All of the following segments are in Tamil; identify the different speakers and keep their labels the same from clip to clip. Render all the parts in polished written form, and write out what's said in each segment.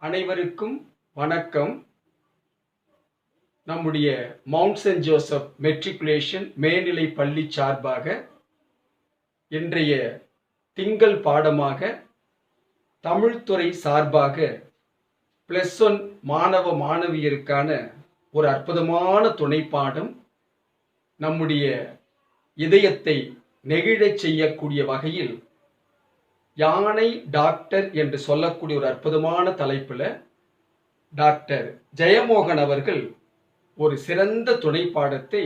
Speaker 1: அனைவருக்கும் வணக்கம். நம்முடைய மவுண்ட் சென்ட் ஜோசப் மெட்ரிகுலேஷன் மேல்நிலை பள்ளி சார்பாக இன்றைய திங்கள் பாடமாக தமிழ்துறை சார்பாக +1 மாணவ மாணவியருக்கான ஒரு அற்புதமான துணை பாடம், நம்முடைய இதயத்தை நெகிழச் செய்யக்கூடிய வகையில் யானை டாக்டர் என்று சொல்லக்கூடிய ஒரு அற்புதமான தலைப்பில் டாக்டர் ஜெயமோகன் அவர்கள் ஒரு சிறந்த துணை பாடத்தை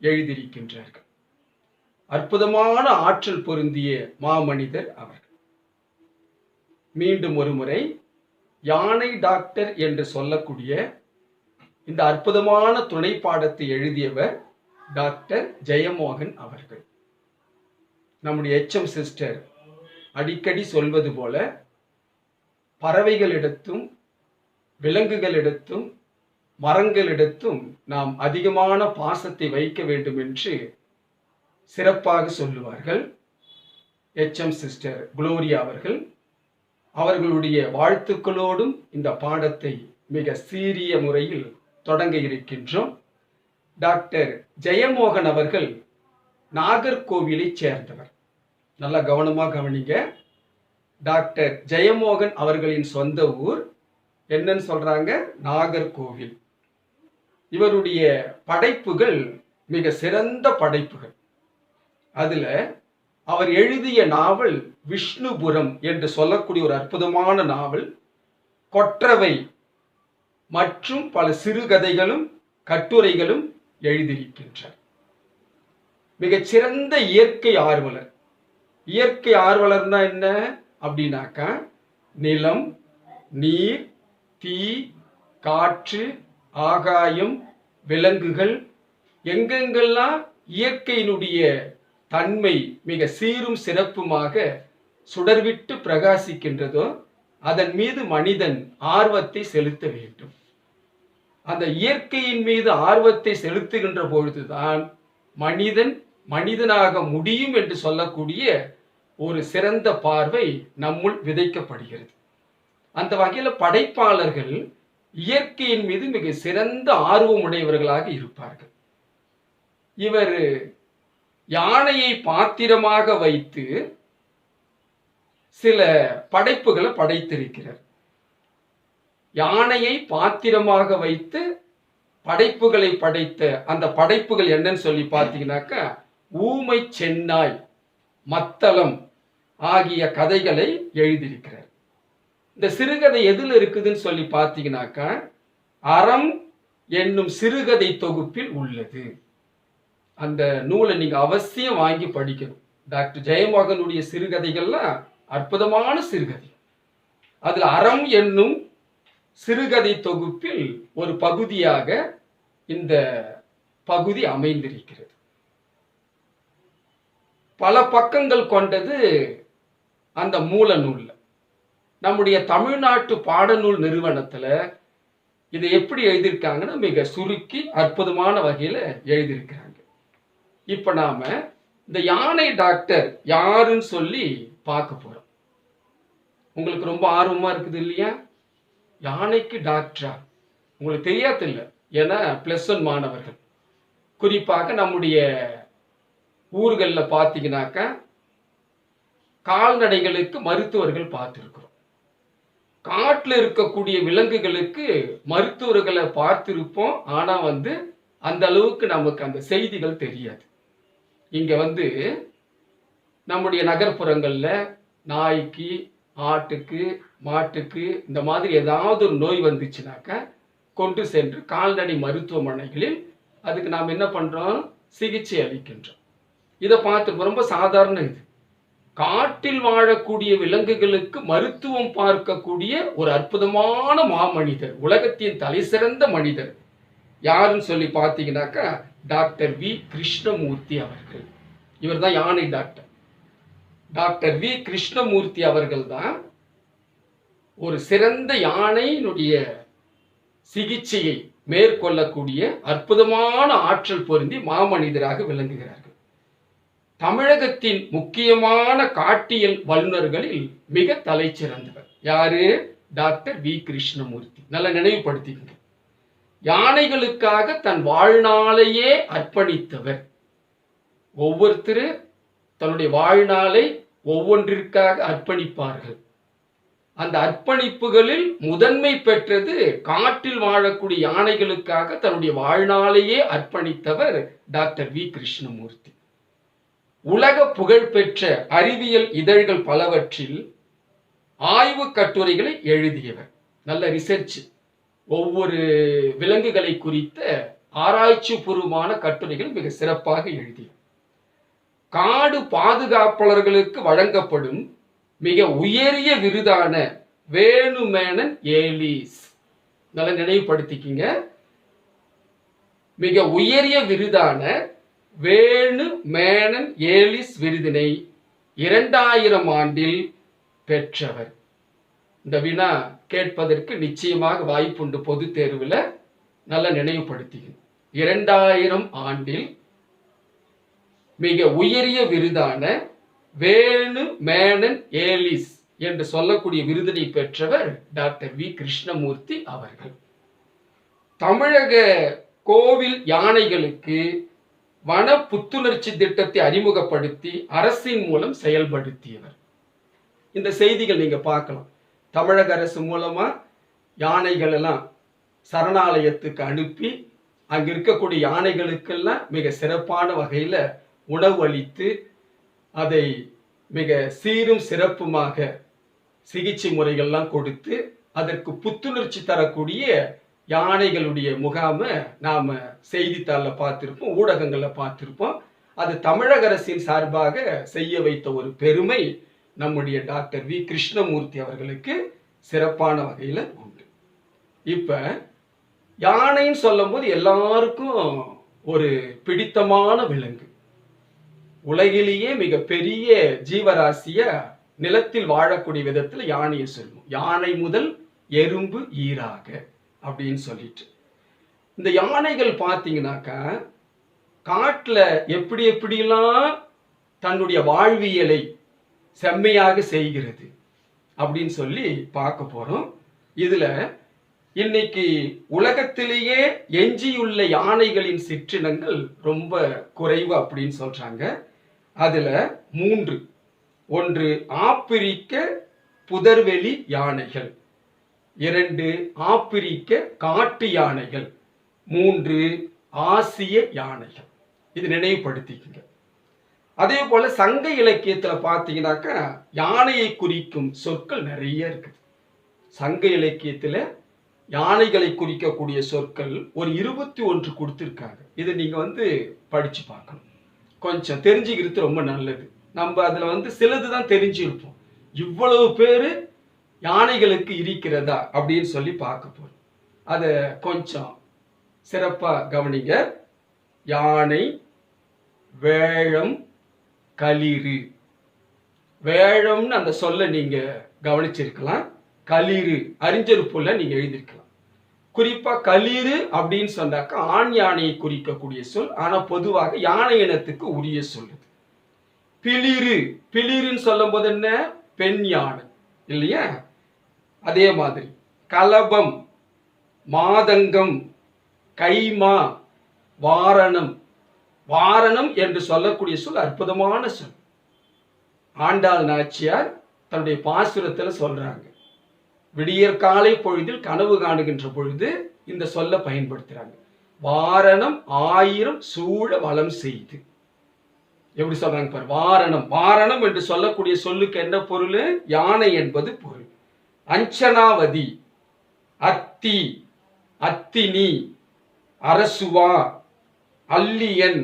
Speaker 1: எழுதியிருக்கின்றார்கள். அற்புதமான ஆற்றல் பொருந்திய மாமனிதர் அவர்கள். மீண்டும் ஒரு முறை, யானை டாக்டர் என்று சொல்லக்கூடிய இந்த அற்புதமான துணை பாடத்தை எழுதியவர் டாக்டர் ஜெயமோகன் அவர்கள். நம்முடைய HM சிஸ்டர் அடிக்கடி சொல்வது போல, பறவைகளிடத்தும் விலங்குகளிடத்தும் மரங்களிடத்தும் நாம் அதிகமான பாசத்தை வைக்க வேண்டும் என்று சிறப்பாக சொல்லுவார்கள். HM சிஸ்டர் குளோரியா அவர்கள் அவர்களுடைய வாழ்த்துக்களோடும் இந்த பாடத்தை மிக சீரிய முறையில் தொடங்க இருக்கின்றோம். டாக்டர் ஜெயமோகன் அவர்கள் நாகர்கோவிலை சேர்ந்தவர். நல்லா கவனமாக கவனிங்க. டாக்டர் ஜெயமோகன் அவர்களின் சொந்த ஊர் என்னன்னு சொல்றாங்க? நாகர்கோவில். இவருடைய படைப்புகள் மிக சிறந்த படைப்புகள். அதுல அவர் எழுதிய நாவல் விஷ்ணுபுரம் என்று சொல்லக்கூடிய ஒரு அற்புதமான நாவல், கொற்றவை மற்றும் பல சிறுகதைகளும் கட்டுரைகளும் எழுதியிருக்கின்றார். மிகச் சிறந்த இயற்கை ஆர்வலர். இயற்கை ஆர்வலர்னா என்ன அப்படின்னாக்கா, நிலம், நீர், தீ, காற்று, ஆகாயம், விலங்குகள், எங்கெங்கெல்லாம் இயற்கையினுடைய தன்மை மிக சீரும் சிறப்புமாக சுடர்விட்டு பிரகாசிக்கின்றதோ அதன் மீது மனிதன் ஆர்வத்தை செலுத்த வேண்டும். அந்த இயற்கையின் மீது ஆர்வத்தை செலுத்துகின்ற பொழுதுதான் மனிதன் மனிதனாக முடியும் என்று சொல்லக்கூடிய ஒரு சிறந்த பார்வை நம்முள் விதைக்கப்படுகிறது. அந்த வகையில் படைப்பாளர்கள் இயற்கையின் மீது மிக சிறந்த ஆர்வமுடையவர்களாக இருப்பார்கள். இவர் யானையை பாத்திரமாக வைத்து சில படைப்புகளை படைத்திருக்கிறார். யானையை பாத்திரமாக வைத்து படைப்புகளை படைத்த அந்த படைப்புகள் என்னன்னு சொல்லி பார்த்தீங்கன்னாக்கா, ஊமை சென்னாய், மத்தளம் ஆகிய கதைகளை எழுதியிருக்கிறார். இந்த சிறுகதை எதில் இருக்குதுன்னு சொல்லி பார்த்தீங்கன்னாக்கா, அறம் என்னும் சிறுகதை தொகுப்பில் உள்ளது. அந்த நூலை நீங்க அவசியம் வாங்கி படிக்கணும். டாக்டர் ஜெயமோகனுடைய சிறுகதைகள்லாம் அற்புதமான சிறுகதை. அதுல அறம் என்னும் சிறுகதை தொகுப்பில் ஒரு பகுதியாக இந்த பகுதி அமைந்திருக்கிறது. பல பக்கங்கள் கொண்டது அந்த மூல நூல்ல. நம்முடைய தமிழ்நாட்டு பாடநூல் நிறுவனத்துல இதை எப்படி எழுதியிருக்காங்கன்னா, மிக சுருக்கி அற்புதமான வகையில எழுதியிருக்கிறாங்க. இப்ப நாம இந்த யானை டாக்டர் யாருன்னு சொல்லி பார்க்க போறோம். உங்களுக்கு ரொம்ப ஆர்வமா இருக்குது இல்லையா? யானைக்கு டாக்டரா? உங்களுக்கு தெரியாது இல்லை, ஏன்னா +1 மாணவர்கள், குறிப்பாக நம்முடைய ஊர்களில் பார்த்தீங்கன்னாக்கா கால்நடைகளுக்கு மருத்துவர்கள் பார்த்துருக்கிறோம். காட்டில் இருக்கக்கூடிய விலங்குகளுக்கு மருத்துவர்களை பார்த்திருப்போம். ஆனா அந்த அளவுக்கு நமக்கு அந்த செய்திகள் தெரியாது. இங்க நம்முடைய நகர்ப்புறங்கள்ல நாய்க்கு, ஆட்டுக்கு, மாட்டுக்கு இந்த மாதிரி ஏதாவது ஒரு நோய் வந்துச்சுனாக்கா கொண்டு சென்று கால்நடை மருத்துவமனைகளில் அதுக்கு நாம் என்ன பண்றோம்? சிகிச்சை அளிக்கின்றோம். இதை பார்த்து ரொம்ப சாதாரண இது. காட்டில் வாழக்கூடிய விலங்குகளுக்கு மருத்துவம் பார்க்கக்கூடிய ஒரு அற்புதமான மாமனிதர், உலகத்தின் தலை சிறந்த மனிதர் யாருன்னு சொல்லி பார்த்தீங்கன்னாக்கா, டாக்டர் வி கிருஷ்ணமூர்த்தி அவர்கள். இவர் தான் யானை டாக்டர். டாக்டர் வி கிருஷ்ணமூர்த்தி அவர்கள் தான் ஒரு சிறந்த யானையினுடைய சிகிச்சையை மேற்கொள்ளக்கூடிய அற்புதமான ஆற்றல் பொருந்தி மாமனிதராக விளங்குகிறார்கள். தமிழகத்தின் முக்கியமான காட்டியல் வல்லுநர்களில் மிக தலை சிறந்தவர் யாரு? Doctor V Krishnamurthy. நல்லா நினைவுபடுத்திக்கங்க. யானைகளுக்காக தன் வாழ்நாளையே அர்ப்பணித்தவர். ஒவ்வொருத்தரு தன்னுடைய வாழ்நாளை ஒவ்வொன்றிற்காக அர்ப்பணிப்பார்கள். அந்த அர்ப்பணிப்புகளில் முதன்மை பெற்றது காட்டில் வாழக்கூடிய யானைகளுக்காக தன்னுடைய வாழ்நாளையே அர்ப்பணித்தவர் டாக்டர் வி கிருஷ்ணமூர்த்தி. உலக புகழ்பெற்ற அறிவியல் இதழ்கள் பலவற்றில் ஆய்வு கட்டுரைகளை எழுதியவர். நல்ல ரிசர்ச், ஒவ்வொரு விலங்குகளை குறித்த ஆராய்ச்சி பூர்வமான கட்டுரைகள் மிக சிறப்பாக எழுதியவர். காடு பாதுகாப்பாளர்களுக்கு வழங்கப்படும் மிக உயரிய விருதான வேணு மேனன் ஏலிஸ், நல்ல நினைவுபடுத்திக்கிங்க, மிக உயரிய விருதான வேணு மேனன் ஏலிஸ் விருதினை 2000 ஆண்டில் பெற்றவர். இந்த வினா கேட்பதற்கு நிச்சயமாக வாய்ப்புண்டு பொது தேர்வில். நல்ல நினைவுபடுத்திக்கணும். 2000 ஆண்டில் மிக உயரிய விருதான வேணு மேனன் ஏலிஸ் என்று சொல்லக்கூடிய விருதினை பெற்றவர் டாக்டர் வி கிருஷ்ணமூர்த்தி அவர்கள். தமிழக கோவில் யானைகளுக்கு வன புத்துணர்ச்சி திட்டத்தை அறிமுகப்படுத்தி அரசின் மூலம் செயல்படுத்தியவர். இந்த செய்திகள் நீங்க பார்க்கலாம். தமிழக அரசு மூலமா யானைகள் எல்லாம் சரணாலயத்துக்கு அனுப்பி அங்க இருக்கக்கூடிய யானைகளுக்கெல்லாம் மிக சிறப்பான வகையில உணவு அளித்து அதை மிக சீரும் சிறப்புமாக சிகிச்சை முறைகள்லாம் கொடுத்து அதற்கு புத்துணர்ச்சி தரக்கூடிய யானைகளுடைய முகாமை நாம செய்தித்தாளில் பார்த்திருப்போம், ஊடகங்களில் பார்த்திருப்போம். அது தமிழக அரசின் சார்பாக செய்ய வைத்த ஒரு பெருமை நம்முடைய டாக்டர் வி கிருஷ்ணமூர்த்தி அவர்களுக்கு சிறப்பான வகையில் உண்டு. இப்ப யானைன்னு சொல்லும் போது எல்லாருக்கும் ஒரு பிடித்தமான விலங்கு. உலகிலேயே மிக பெரிய ஜீவராசிய நிலத்தில் வாழக்கூடிய விதத்தில் யானையை சொல்லுவோம். யானை முதல் எறும்பு ஈராக அப்படின்னு சொல்லிட்டு, இந்த யானைகள் பார்த்தீங்கன்னாக்கா காட்டுல எப்படி எப்படிலாம் தன்னுடைய வாழ்வியலை செம்மையாக செய்கிறது அப்படின்னு சொல்லி பார்க்க போறோம். இதுல இன்னைக்கு உலகத்திலேயே எஞ்சியுள்ள யானைகளின் சிற்றினங்கள் ரொம்ப குறைவு அப்படின்னு சொல்றாங்க. அதுல 3, ஒன்று ஆப்பிரிக்க புதர்வெளி யானைகள், 2 ஆப்பிரிக்க காட்டு யானைகள், 3 ஆசிய யானைகள். இது நினைவுபடுத்திக்கங்க. அதே போல சங்க இலக்கியத்துல பார்த்தீங்கன்னாக்கா யானையை குறிக்கும் சொற்கள் நிறைய இருக்குது. சங்க இலக்கியத்துல யானைகளை குறிக்கக்கூடிய சொற்கள் ஒரு 21 கொடுத்துருக்காங்க. இதை நீங்க படிச்சு பார்க்கணும். கொஞ்சம் தெரிஞ்சுக்கிறது ரொம்ப நல்லது. நம்ம அதுல சிலது தான் தெரிஞ்சிருப்போம். இவ்வளவு பேரு யானைகளுக்கு இருக்கிறதா அப்படின்னு சொல்லி பார்க்க போறோம். அதை கொஞ்சம் சிறப்பா கவனிங்க. யானை, வேழம், களிறு. வேழம்னு அந்த சொல்ல நீங்க கவனிச்சிருக்கலாம். களிறு அறிஞருப்புல நீங்க எழுதியிருக்கலாம். குறிப்பா களிறு அப்படின்னு சொன்னாக்கா ஆண் யானையை குறிக்கக்கூடிய சொல். ஆனா பொதுவாக யானை இனத்துக்கு உரிய சொல்லுது. பிளிறு, பிளிறுன்னு சொல்லும் போது என்ன, பெண் யானை இல்லையா? அதே மாதிரி கலபம், மாதங்கம், கைமா, வாரணம். வாரணம் என்று சொல்லக்கூடிய சொல் அற்புதமான சொல். ஆண்டாள் நாச்சியார் தன்னுடைய பாசுரத்துல சொல்றாங்க, விடியற் காலை பொழுதில் கனவு காணுகின்ற பொழுது இந்த சொல்ல பயன்படுத்துறாங்க. வாரணம் 1000 சூழ வளம் செய்து. எப்படி சொல்றாங்க பாரு, வாரணம். வாரணம் என்று சொல்லக்கூடிய சொல்லுக்கு என்ன பொருள்? யானை என்பது பொருள். அஞ்சனாவதி, அத்தி, அத்தினி, அரசுவா, அல்லியன்,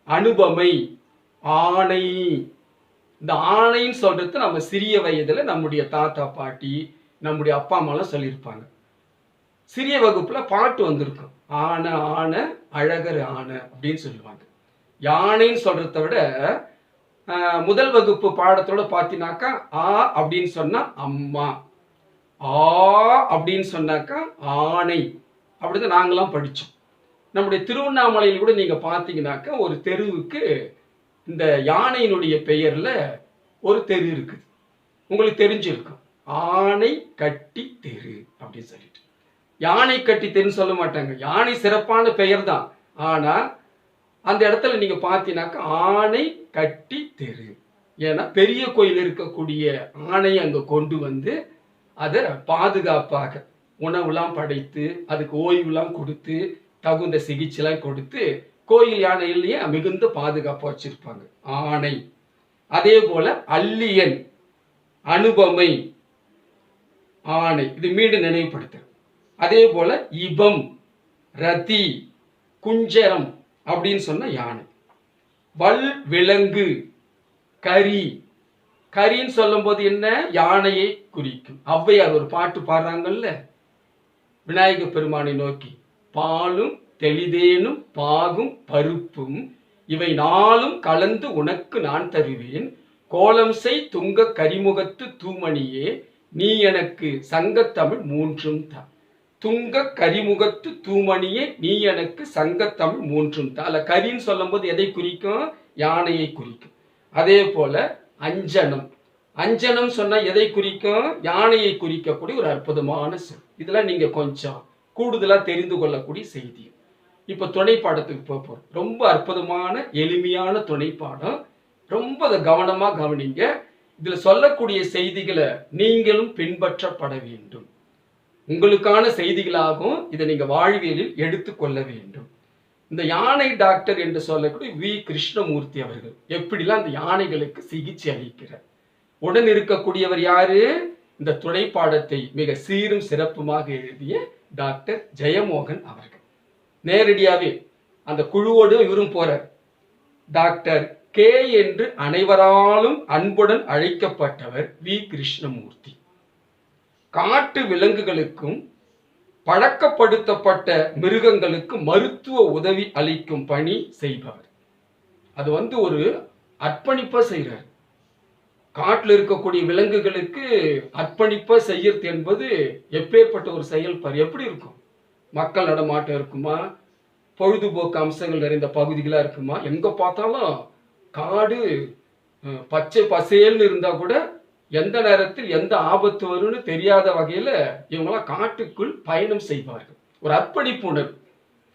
Speaker 1: அனுபமை, ஆணை. இந்த ஆணைன்னு சொல்றது நம்ம சிறிய வயதுல நம்முடைய தாத்தா பாட்டி நம்முடைய அப்பா அம்மாலாம் சொல்லியிருப்பாங்க. சிறிய வகுப்புல பாட்டு வந்திருக்கும். ஆனை ஆனை அழகர் ஆனை அப்படின்னு சொல்லுவாங்க. யானைன்னு சொல்றதை விட முதல் வகுப்பு பாடத்தோட பார்த்தீங்கன்னாக்கா ஆ அப்படின்னு சொன்னா அம்மா, ஆ அப்படின்னு சொன்னாக்கா ஆணை. அப்படிதான் நாங்களாம் படித்தோம். நம்முடைய திருவண்ணாமலையில் கூட நீங்க பார்த்தீங்கன்னாக்கா ஒரு தெருவுக்கு இந்த யானையினுடைய பெயர்ல ஒரு தெரு இருக்குது. உங்களுக்கு தெரிஞ்சிருக்கும். ஆனை கட்டி தெரு அப்படின்னு சொல்லிட்டு. யானை கட்டி தெருன்னு சொல்ல மாட்டாங்க. யானை சிறப்பான பெயர் தான். ஆனா அந்த இடத்துல நீங்க பார்த்தீங்கன்னாக்கா ஆனை கட்டி தெரு. ஏன்னா பெரிய கோயில் இருக்கக்கூடிய ஆணையை அங்க கொண்டு வந்து அதை பாதுகாப்பாக உணவுலாம் படைத்து அதுக்கு ஓய்வுலாம் கொடுத்து தகுந்த சிகிச்சைலாம் கொடுத்து கோயில் யானையிலேயே மிகுந்த பாதுகாப்பாக வச்சிருப்பாங்க ஆணை. அதே போல அல்லியன், அனுபமை, ஆணை, இது மீண்டும் நினைவுபடுத்து. அதே போல இபம், ரதி, குஞ்சரம் அப்படின்னு சொன்ன யானை. வல் விலங்கு, கரி. கரின்னு சொல்லும் போது என்ன? யானையை குறிக்கும். ஔவையார் ஒரு பாட்டு பாடுறாங்கல்ல விநாயக பெருமானை நோக்கி, பாலும் தெளிதேனும் பாகும் பருப்பும் இவை நாளும் கலந்து உனக்கு நான் தருவேன், கோலம் செய் துங்க கரிமுகத்து தூமணியே நீ எனக்கு சங்கத்தமிழ் மூன்றும் தான். துங்க கரிமுகத்து தூமணியே நீ எனக்கு சங்கத்தமிழ் மூன்றும் தான். அல்ல கரின்னு சொல்லும் போது எதை குறிக்கும்? யானையை குறிக்கும். அதே போல அஞ்சனம். அஞ்சனம் சொன்னா எதை குறிக்கும்? யானையை குறிக்கக்கூடிய ஒரு அற்புதமான சொல். இதெல்லாம் நீங்க கொஞ்சம் கூடுதலா தெரிந்து கொள்ளக்கூடிய செய்தி. இப்ப துணை பாடத்துக்கு போறோம். ரொம்ப அற்புதமான எளிமையான துணை பாடம். ரொம்ப அதை கவனமா கவனிங்க. இதுல சொல்லக்கூடிய செய்திகளை நீங்களும் பின்பற்றப்பட வேண்டும். உங்களுக்கான செய்திகளாகவும் இதை நீங்க வாழ்வியலில் எடுத்துக்கொள்ள வேண்டும். இந்த யானை டாக்டர் என்று சொல்லக்கூடிய வி கிருஷ்ணமூர்த்தி அவர்கள் எப்படிலாம் அந்த யானைகளுக்கு சிகிச்சை அளிக்கிறார். உடன் இருக்கக்கூடியவர் யாரு? இந்த துணை பாடத்தை மிக சீரும் சிறப்புமாக எழுதிய டாக்டர் ஜெயமோகன் அவர்கள். நேரடியாவே அந்த குழுவோடு இவரும் போறார். டாக்டர் கே என்று அனைவராலும் அன்புடன் அழைக்கப்பட்டவர் வி கிருஷ்ணமூர்த்தி. காட்டு விலங்குகளுக்கும் பழக்கப்படுத்தப்பட்ட மிருகங்களுக்கு மருத்துவ உதவி அளிக்கும் பணி செய்பவர். அது ஒரு அர்ப்பணிப்பா செய்கிறார். காட்டில் இருக்கக்கூடிய விலங்குகளுக்கு அர்ப்பணிப்பா செய்யறது என்பது எப்பேற்பட்ட ஒரு செயல் பாரு. எப்படி இருக்கும்? மக்கள் நடமாட்டம் இருக்குமா? பொழுதுபோக்கு அம்சங்கள் நிறைந்த பகுதிகளா இருக்குமா? எங்க பார்த்தாலும் காடு பச்சை பசேல்னு இருந்தா கூட எந்த நேரத்தில் எந்த ஆபத்து வரும்னு தெரியாத வகையில இவங்கெல்லாம் காட்டுக்குள் பயணம் செய்வார்கள். ஒரு அர்ப்பணிப்பு உணர்வு.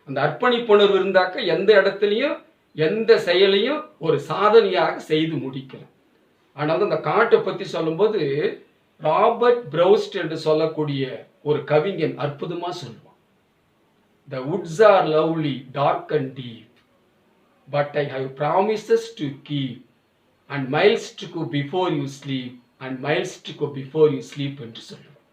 Speaker 1: அந்த அர்ப்பணிப்பு உணர்வு இருந்தாக்க எந்த இடத்துலையும் எந்த செயலையும் ஒரு சாதனையாக செய்து முடிக்கலாம். ஆனால் அந்த காட்டை பத்தி சொல்லும்போது ராபர்ட் ப்ரௌஸ்ட் என்று சொல்லக்கூடிய ஒரு கவிஞன் அற்புதமா சொல்லுவான். The woods are lovely, dark and deep, but I have promises to keep, and miles to go before you sleep, and miles to go before you sleep என்று சொல்லுவான்.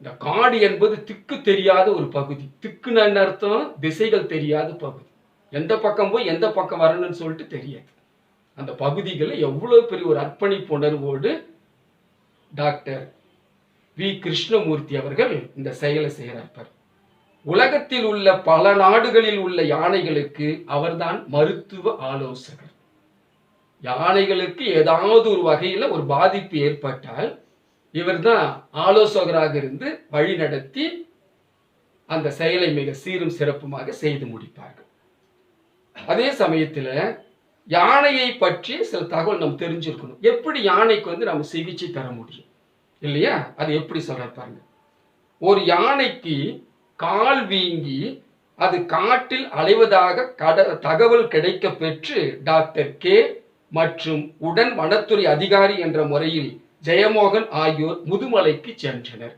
Speaker 1: இந்த காடு என்பது திக்கு தெரியாத ஒரு பகுதி. திக்குன்னு என்ன அர்த்தம்? திசைகள் தெரியாத பகுதி. எந்த பக்கம் போய் எந்த பக்கம் வரணும்னு சொல்லிட்டு தெரியாது. அந்த பகுதிகளை எவ்வளவு பெரிய ஒரு அர்ப்பணிப்பு உணர்வோடு டாக்டர் வி கிருஷ்ணமூர்த்தி அவர்கள் இந்த செயலை செய்கிறார். உலகத்தில் உள்ள பல நாடுகளில் உள்ள யானைகளுக்கு அவர்தான் மருத்துவ ஆலோசகர். யானைகளுக்கு ஏதாவது ஒரு வகையில ஒரு பாதிப்பு ஏற்பட்டால் இவர்தான் ஆலோசகராக இருந்து வழி நடத்தி அந்த செயலை மிக சீரும் சிறப்புமாக செய்து முடிப்பார்கள். அதே சமயத்துல யானையை பற்றி சில தகவல் நம்ம தெரிஞ்சிருக்கணும். எப்படி யானைக்கு நம்ம சிகிச்சை தர முடியும் இல்லையா? அது எப்படி சொல்ற பாருங்க. ஒரு யானைக்கு கால் வீங்கி அது காட்டில் அலைவதாக தகவல் கிடைக்க பெற்று டாக்டர் கே மற்றும் உடன் வனத்துறை அதிகாரி என்ற முறையில் ஜெயமோகன் ஆகியோர் முதுமலைக்கு சென்றனர்.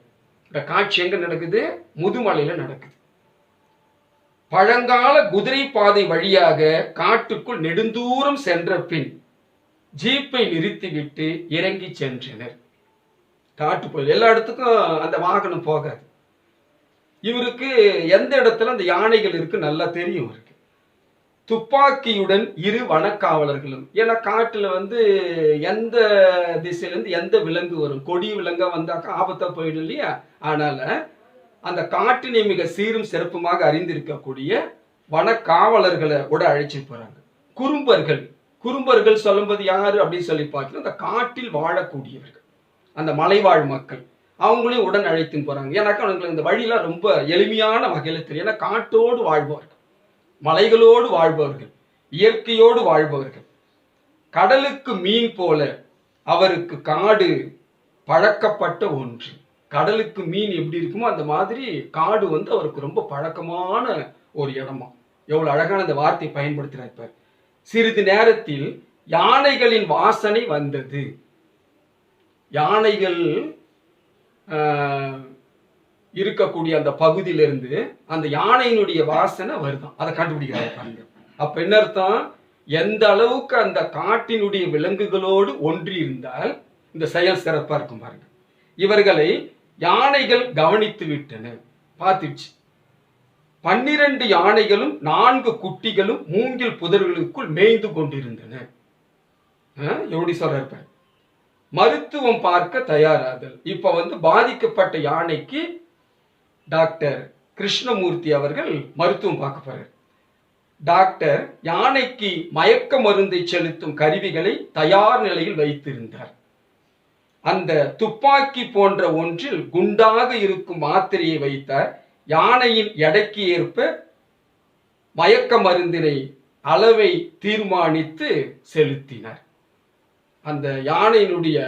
Speaker 1: இந்த காட்சி எங்க நடக்குது? முதுமலையில நடக்குது. பழங்கால குதிரை பாதை வழியாக காட்டுக்குள் நெடுந்தூரம் சென்ற பின் ஜீப்பை நிறுத்திவிட்டு இறங்கி சென்றனர். காட்டு போய் எல்லா இடத்துக்கும் அந்த வாகனம் போகாது. இவருக்கு எந்த இடத்துல அந்த யானைகள் இருக்கு நல்லா தெரியும். இருக்கு துப்பாக்கியுடன் இரு வனக்காவலர்களும். ஏன்னா காட்டுல எந்த திசையிலிருந்து எந்த விலங்கு வரும், கொடி விலங்கா வந்தாக்கா ஆபத்தா போயிடும் இல்லையா? அதனால அந்த காட்டினை மிக சீரும் சிறப்புமாக அறிந்திருக்கக்கூடிய வனக்காவலர்களை கூட அழைச்சி போறாங்க. குறும்பர்கள். குறும்பர்கள் சொல்லும்போது யாரு அப்படின்னு சொல்லி பார்த்தீங்கன்னா அந்த காட்டில் வாழக்கூடியவர்கள், அந்த மலைவாழ் மக்கள். அவங்களையும் உடன் அழைத்துன்னு போறாங்க. ஏன்னாக்கா அவங்களுக்கு இந்த வழியெல்லாம் ரொம்ப எளிமையான வகையில தெரியும். ஏன்னா காட்டோடு வாழ்பவர்கள், மலைகளோடு வாழ்பவர்கள், இயற்கையோடு வாழ்பவர்கள். கடலுக்கு மீன் போல அவருக்கு காடு பழக்கப்பட்ட ஒன்று. கடலுக்கு மீன் எப்படி இருக்குமோ அந்த மாதிரி காடு வந்து அவருக்கு ரொம்ப பழக்கமான ஒரு இடமா. எவ்வளவு அழகான இந்த வார்த்தையை பயன்படுத்தினார். சிறிது நேரத்தில் யானைகளின் வாசனை வந்தது. யானைகள் இருக்கக்கூடிய அந்த பகுதியிலிருந்து அந்த யானையினுடைய வாசனை வருதான். அதை கண்டுபிடிக்கிறாங்க பாருங்க. அப்ப என்ன அர்த்தம்? எந்த அளவுக்கு அந்த காட்டினுடைய விலங்குகளோடு ஒன்றி இருந்தால் இந்த செயல் சிறப்பா இருக்கும் பாருங்க. இவர்களை யானைகள் கவனித்து விட்டன, பார்த்துச்சு. 12 யானைகளும் 4 குட்டிகளும் மூங்கில் புதர்களுக்குள் மேய்ந்து கொண்டிருந்தன. எப்படி சொல்ற? மருத்துவம் பார்க்க தயாராதல். இப்ப வந்து பாதிக்கப்பட்ட யானைக்கு டாக்டர் கிருஷ்ணமூர்த்தி அவர்கள் மருத்துவம் பார்க்க போறார். டாக்டர் யானைக்கு மயக்க மருந்தை செலுத்தும் கருவிகளை தயார் நிலையில் வைத்திருந்தார். அந்த துப்பாக்கி போன்ற ஒன்றில் குண்டாக இருக்கும் மாத்திரையை வைத்தார். யானையின் எடைக்கு ஏற்ப மயக்க மருந்தினை அளவை தீர்மானித்து செலுத்தினார். அந்த யானையினுடைய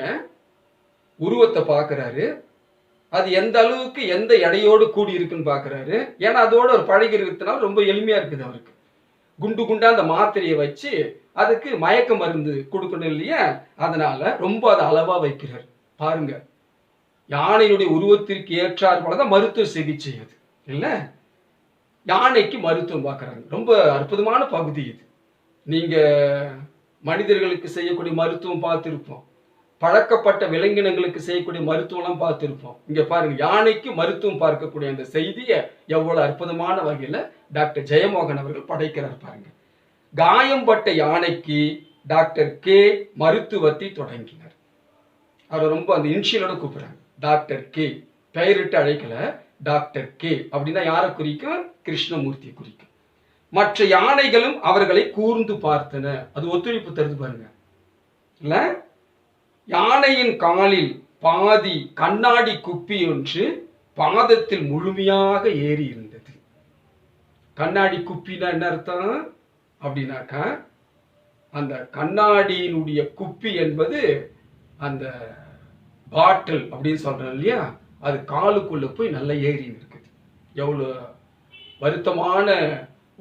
Speaker 1: உருவத்தை பார்க்கிறாரு. அது எந்த அளவுக்கு எந்த எடையோடு கூடி இருக்குன்னு பார்க்கிறாரு. ஏன்னா அதோட ஒரு பழகி இருக்கிறதுனால ரொம்ப எளிமையா இருக்குது அவருக்கு. குண்டு குண்டா அந்த மாத்திரையை வச்சு அதுக்கு மயக்க மருந்து கொடுக்கணும் இல்லையா, அதனால ரொம்ப அதை அளவா வைக்கிறார். பாருங்க, யானையினுடைய உருவத்திற்கு ஏற்றார் போலதான் மருத்துவ சிகிச்சை அது இல்ல. யானைக்கு மருத்துவம் பார்க்கறாங்க. ரொம்ப அற்புதமான பகுதி இது. நீங்க மனிதர்களுக்கு செய்யக்கூடிய மருத்துவம் பார்த்திருப்போம், பழக்கப்பட்ட விலங்கினங்களுக்கு செய்யக்கூடிய மருத்துவம்லாம் பார்த்திருப்போம். இங்க பாருங்க, யானைக்கு மருத்துவம் பார்க்கக்கூடிய அந்த செய்தியை எவ்வளவு அற்புதமான வகையில டாக்டர் ஜெயமோகன் அவர்கள் படைக்கிறார் பாருங்க. காயம்பட்ட யானைக்கு டாக்டர் கே மருத்துவத்தை தொடங்கினார். அவர் ரொம்ப அந்த இன்ஷியலோட கூப்பிடுறாங்க. டாக்டர் கே, பெயரிட்டு அழைக்கல, டாக்டர் கே அப்படின்னா யாரை குறிக்கும்? கிருஷ்ணமூர்த்தியை குறிக்கும். மற்ற யானைகளும் அவர்களை கூர்ந்து பார்த்தன. அது ஒத்துழைப்பு தருது பாருங்க இல்ல. யானையின் காலில் பாதி கண்ணாடி குப்பி ஒன்று பாதத்தில் முழுமையாக ஏறி இருந்தது. கண்ணாடி குப்பினா என்ன அர்த்தம் அப்படின்னாக்கா, அந்த கண்ணாடியினுடைய குப்பி என்பது அந்த பாட்டில் அப்படின்னு சொல்றோம் இல்லையா, அது காலுக்குள்ள போய் நல்லா ஏறி இருக்குது. எவ்வளவு வருத்தமான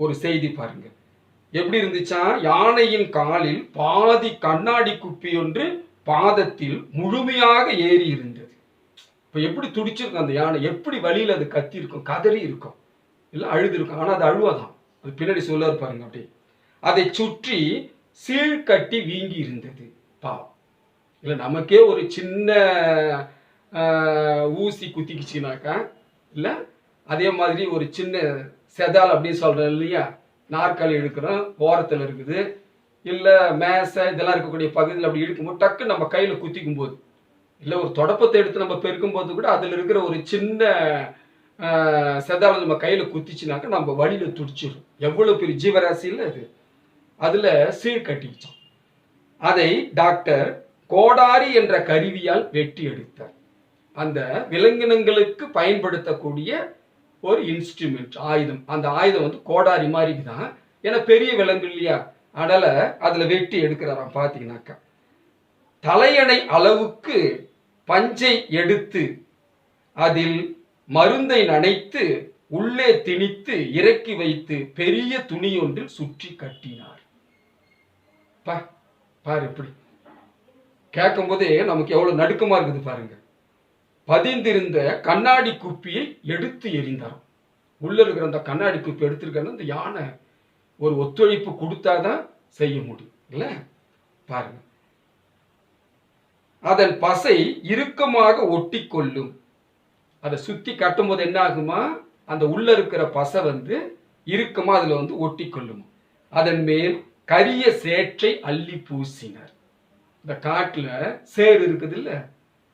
Speaker 1: ஒரு செய்தி பாருங்க. எப்படி இருந்துச்சா? யானையின் காலில் பாதி கண்ணாடி குப்பி ஒன்று பாதத்தில் முழுமையாக ஏறி இருந்தது. இப்ப எப்படி துடிச்சிருக்கும் அந்த யானை, எப்படி வழியில் அது கத்தி இருக்கும், கதறி இருக்கும், இல்லை அழுது இருக்கும். ஆனா அது அழுவாதான், அது பின்னாடி சொல்ல பாருங்க. அப்படி அதை சுற்றி சீழ்கட்டி வீங்கி இருந்தது. பாவம் இல்லை, நமக்கே ஒரு சின்ன ஊசி குத்திக்குச்சுனாக்கா இல்லை, அதே மாதிரி ஒரு சின்ன செதால் அப்படின்னு சொல்றோம் இல்லையா, நாற்காலி எடுக்கிறோம் ஓரத்தில் இருக்குது இல்லை மேசை இதெல்லாம் இருக்கக்கூடிய பகுதியில் அப்படி இழுக்கும்போது டக்கு நம்ம கையில் குத்திக்கும் போது, இல்லை ஒரு தொடப்பத்தை எடுத்து நம்ம பெருக்கும் போது கூட அதில் இருக்கிற ஒரு சின்ன செதால் நம்ம கையில் குத்திச்சுனாக்கா நம்ம வழியில் துடிச்சிடும். எவ்வளோ பெரிய ஜீவராசி இல்லை அது, அதில் சீழ் கட்டிச்சோம். அதை டாக்டர் கோடாரி என்ற கருவியால் வெட்டி எடுத்தார். அந்த விலங்கினங்களுக்கு பயன்படுத்தக்கூடிய ஒரு இன்ஸ்ட்ருமெண்ட், ஆயுதம். அந்த ஆயுதம் வந்து கோடாரி மாதிரி தான், ஏன்னா பெரிய விலங்கு இல்லையா, அதனால அதுல வெட்டி எடுக்கிறாராம். பாத்தீங்கன்னாக்கா தலையணை அளவுக்கு பஞ்சை எடுத்து அதில் மருந்தை நனைத்து உள்ளே திணித்து இறக்கி வைத்து பெரிய துணி ஒன்றில் சுற்றி கட்டினார். பாரு, எப்படி கேட்கும் போதே நமக்கு எவ்வளவு நடுக்கமா இருக்குது பாருங்க. பதிந்திருந்த கண்ணாடி குப்பியை எடுத்து எறிந்தார். உள்ள இருக்கிற அந்த கண்ணாடி குப்பி எடுத்திருக்க அந்த யானை ஒரு ஒத்துழைப்பு கொடுத்தாதான் செய்ய முடியும் இல்ல. பாருங்க, அதன் பசை இறுக்கமாக ஒட்டி கொள்ளும். அதை சுத்தி கட்டும் போது என்ன ஆகுமா, அந்த உள்ள இருக்கிற பசை வந்து இறுக்கமா அதுல வந்து ஒட்டி கொள்ளும். அதன் மேல் கரிய சேற்றை அள்ளி பூசினார். இந்த காட்டுல சேறு இருக்குது இல்ல,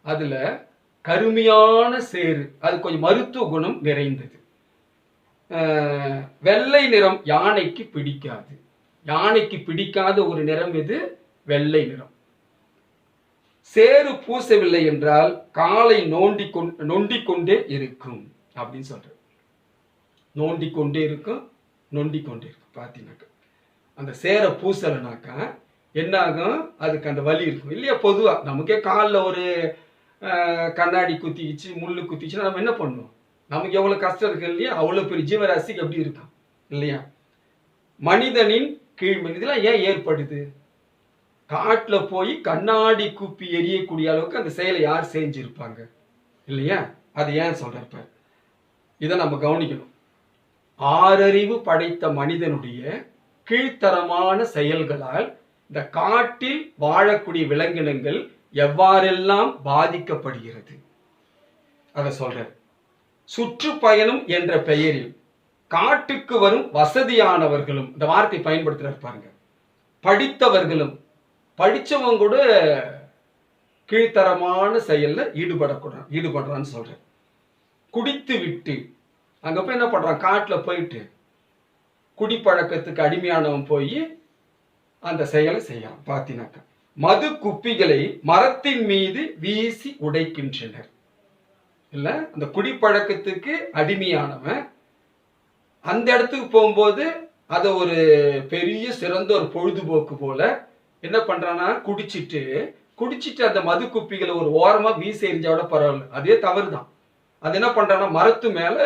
Speaker 1: அதுல கருமையான சேறு, அது கொஞ்சம் மருத்துவ குணம் நிறைந்தது. வெள்ளை நிறம் யானைக்கு பிடிக்காது. யானைக்கு பிடிக்காத ஒரு நிறம் எது? வெள்ளை நிறம். சேறு பூசவில்லை என்றால் காலை நொண்டிக் கொண்டே இருக்கும் அப்படின்னு சொல்ற. நோண்டிக் கொண்டே இருக்கும், நொண்டிக் கொண்டே இருக்கும். பார்த்தீங்கன்னாக்கா அந்த சேரை பூசலைனாக்கா என்ன ஆகும், அதுக்கு அந்த வலி இருக்கும் இல்லையா. பொதுவா நமக்கே காலில் ஒரு கண்ணாடி குத்திக்கிச்சு முள்ளு குத்திச்சுன்னா நம்ம என்ன பண்ணுவோம்? நமக்கு எவ்வளோ கஷ்டம் இருக்கு இல்லையா? அவ்வளோ பெரிய ஜீவராசிக்கு எப்படி இருக்கும் இல்லையா? மனிதனின் கீழ்மை இதெல்லாம் ஏன் ஏற்படுது? காட்டில் போய் கண்ணாடி குப்பி எரியக்கூடிய அளவுக்கு அந்த செயலை யார் செஞ்சிருப்பாங்க இல்லையா? அது ஏன் சொல்றப்ப இதை நம்ம கவனிக்கணும். ஆறறிவு படைத்த மனிதனுடைய கீழ்த்தரமான செயல்களால் இந்த காட்டில் வாழக்கூடிய விலங்கினங்கள் எவ்வாறெல்லாம் பாதிக்கப்படுகிறது அதை சொல்றார். சுற்றுப்பயணம் என்ற பெயரில் காட்டுக்கு வரும் வசதியானவர்களும், இந்த வார்த்தை பயன்படுத்துறாரு பாருங்க, படித்தவர்களும், படிச்சவங்க கூட கீழ்த்தரமான செயல்ல ஈடுபடுறான்னு சொல்ற. குடித்து விட்டு அங்க போய் என்ன பண்றான்? காட்டுல போயிட்டு குடிப்பழக்கத்துக்கு அடிமையானவன் போய் அந்த செயலை செய்யலாம். பாத்தீங்கன்னாக்க மது குப்பிகளை மரத்தின் மீது வீசி உடைக்கின்றனர். இல்ல, அந்த குடிப்பழக்கத்துக்கு அடிமையானவன் அந்த இடத்துக்கு போகும்போது அதை ஒரு பெரிய சிறந்த ஒரு பொழுதுபோக்கு போல என்ன பண்றான்னா குடிச்சிட்டு அந்த மது குப்பிகளை ஒரு ஓரமா வீசி எரிஞ்சாவிட பரவாயில்ல, அதே தவறுதான். அது என்ன பண்றான்னா மரத்து மேல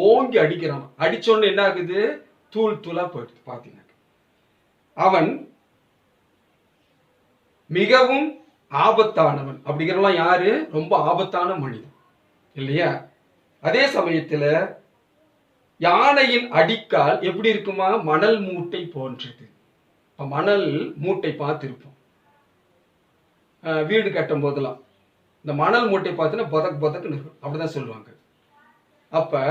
Speaker 1: ஓங்கி அடிக்கிறான். அடிச்சோன்னு என்ன ஆகுது? தூள் தூளா போயிடுது. பாத்தீங்கன்னா அவன் மிகவும் ஆபத்தானவன். அப்படிங்கிறவெல்லாம் யாரு? ரொம்ப ஆபத்தான மனிதன் இல்லையா? அதே சமயத்துல யானையின் அடிக்கால் எப்படி இருக்குமா? மணல் மூட்டை போன்றது. மணல் மூட்டை பார்த்துருப்போம் வீடு கட்டும் போதெல்லாம். இந்த மணல் மூட்டை பார்த்தீங்கன்னா பொதக்குன்னு இருக்கும், அப்படிதான் சொல்லுவாங்க. அப்ப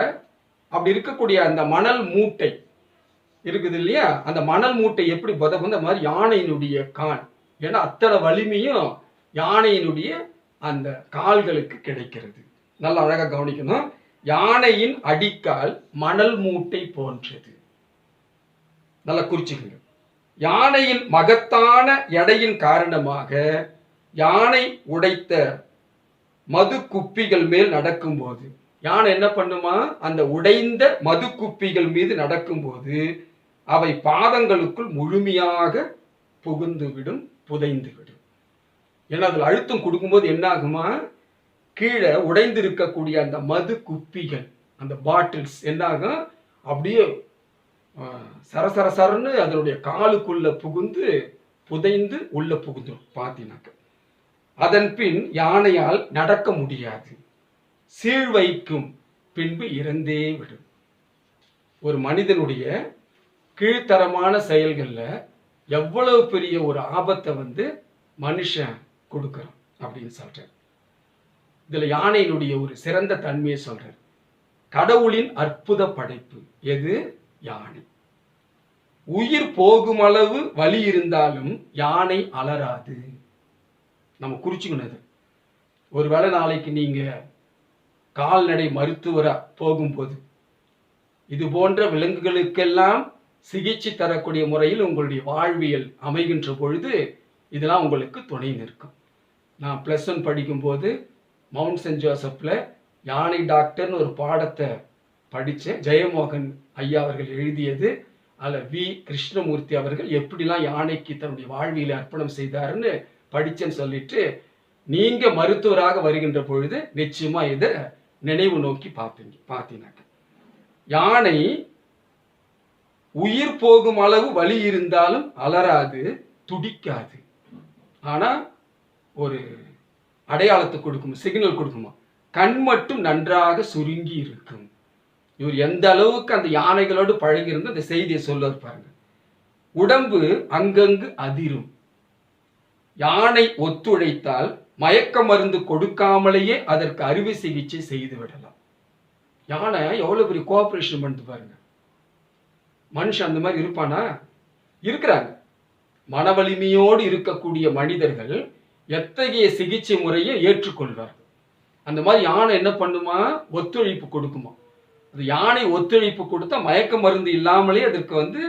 Speaker 1: அப்படி இருக்கக்கூடிய அந்த மணல் மூட்டை இருக்குது இல்லையா? அந்த மணல் மூட்டை எப்படி அந்த மாதிரி யானையினுடைய கால், ஏன்னா அத்தனை வலிமையும் யானையினுடைய அந்த கால்களுக்கு கிடைக்கிறது. நல்லா அழகா கவனிக்கணும். யானையின் அடிக்கால் மணல் மூட்டை போன்றது. நல்லா குறிச்சுக்கங்க. யானையின் மகத்தான எடையின் காரணமாக யானை உடைத்த மது குப்பிகள் மேல் நடக்கும்போது, யானை என்ன பண்ணுமா? அந்த உடைந்த மது குப்பிகள் மீது நடக்கும்போது அவை பாதங்களுக்குள் முழுமையாக புகுந்துவிடும், புதைந்துவிடும். ஏன்னா அதில் அழுத்தம் கொடுக்கும்போது என்ன ஆகுமா? கீழே உடைந்து இருக்கக்கூடிய அந்த மது குப்பிகள், அந்த பாட்டில்ஸ் என்ன ஆகும்? அப்படியே சரசரசரன்னு அதனுடைய காலுக்குள்ள புகுந்து புதைந்து உள்ள புகுந்துடும். பார்த்தீங்கன்னாக்க அதன் பின் யானையால் நடக்க முடியாது, சீழ்வைக்கும், பின்பு இறந்தே விடும். ஒரு மனிதனுடைய கீழ்த்தரமான செயல்கள்ல எவ்வளவு பெரிய ஒரு ஆபத்தை மனுஷன் கொடுக்கிறான் அப்படின்னு சொல்றார். இதுல யானையினுடைய ஒரு சிறந்த தன்மையை சொல்றார். கடவுளின் அற்புத படைப்பு எது? யானை. உயிர் போகும் அளவு வலி இருந்தாலும் யானை அலராது. நம்ம குறிச்சுக்கணும். ஒருவேளை நாளைக்கு நீங்க கால்நடை மருத்துவரா போகும்போது இது போன்ற விலங்குகளுக்கெல்லாம் சிகிச்சை தரக்கூடிய முறையில் உங்களுடைய வாழ்வியல் அமைகின்ற பொழுது இதெல்லாம் உங்களுக்கு துணை நிற்கும். நான் +1 படிக்கும்போது மவுண்ட் சென்ட் ஜோசப்ல யானை டாக்டர்னு ஒரு பாடத்தை படித்தேன். ஜெயமோகன் ஐயா அவர்கள் எழுதியது. அதில் வி கிருஷ்ணமூர்த்தி அவர்கள் எப்படிலாம் யானைக்கு தன்னுடைய வாழ்வியலை அர்ப்பணம் செய்தாருன்னு படித்தேன்னு சொல்லிட்டு, நீங்க மருத்துவராக வருகின்ற பொழுது நிச்சயமா இதை நினைவு நோக்கி பார்த்தீங்கன்னாக்க யானை உயிர் போகும் அளவு வலி இருந்தாலும் அலராது, துடிக்காது. ஆனா ஒரு அடையாளத்தை கொடுக்கும், சிக்னல் கொடுக்குமா? கண் மட்டும் நன்றாக சுருங்கி இருக்கும். இவர் எந்த அளவுக்கு அந்த யானைகளோடு பழகிருந்து அந்த செய்தியை சொல்ல பாருங்க. உடம்பு அங்கங்கு அதிரும். யானை ஒத்துழைத்தால் மயக்க மருந்து கொடுக்காமலேயே அதற்கு அறுவை சிகிச்சை செய்து விடலாம். யானை எவ்வளவு பெரிய கோஆபரேஷன் பண்ணிட்டு பாருங்க. மனுஷன் அந்த மாதிரி இருப்பானா? இருக்கிறாங்க. மன வலிமையோடு இருக்கக்கூடிய மனிதர்கள் எத்தகைய சிகிச்சை முறையை ஏற்றுக்கொள்வார்கள். அந்த மாதிரி யானை என்ன பண்ணுமா? ஒத்துழைப்பு கொடுக்குமா. அது யானை ஒத்துழைப்பு கொடுத்தா மயக்க மருந்து இல்லாமலே அதற்கு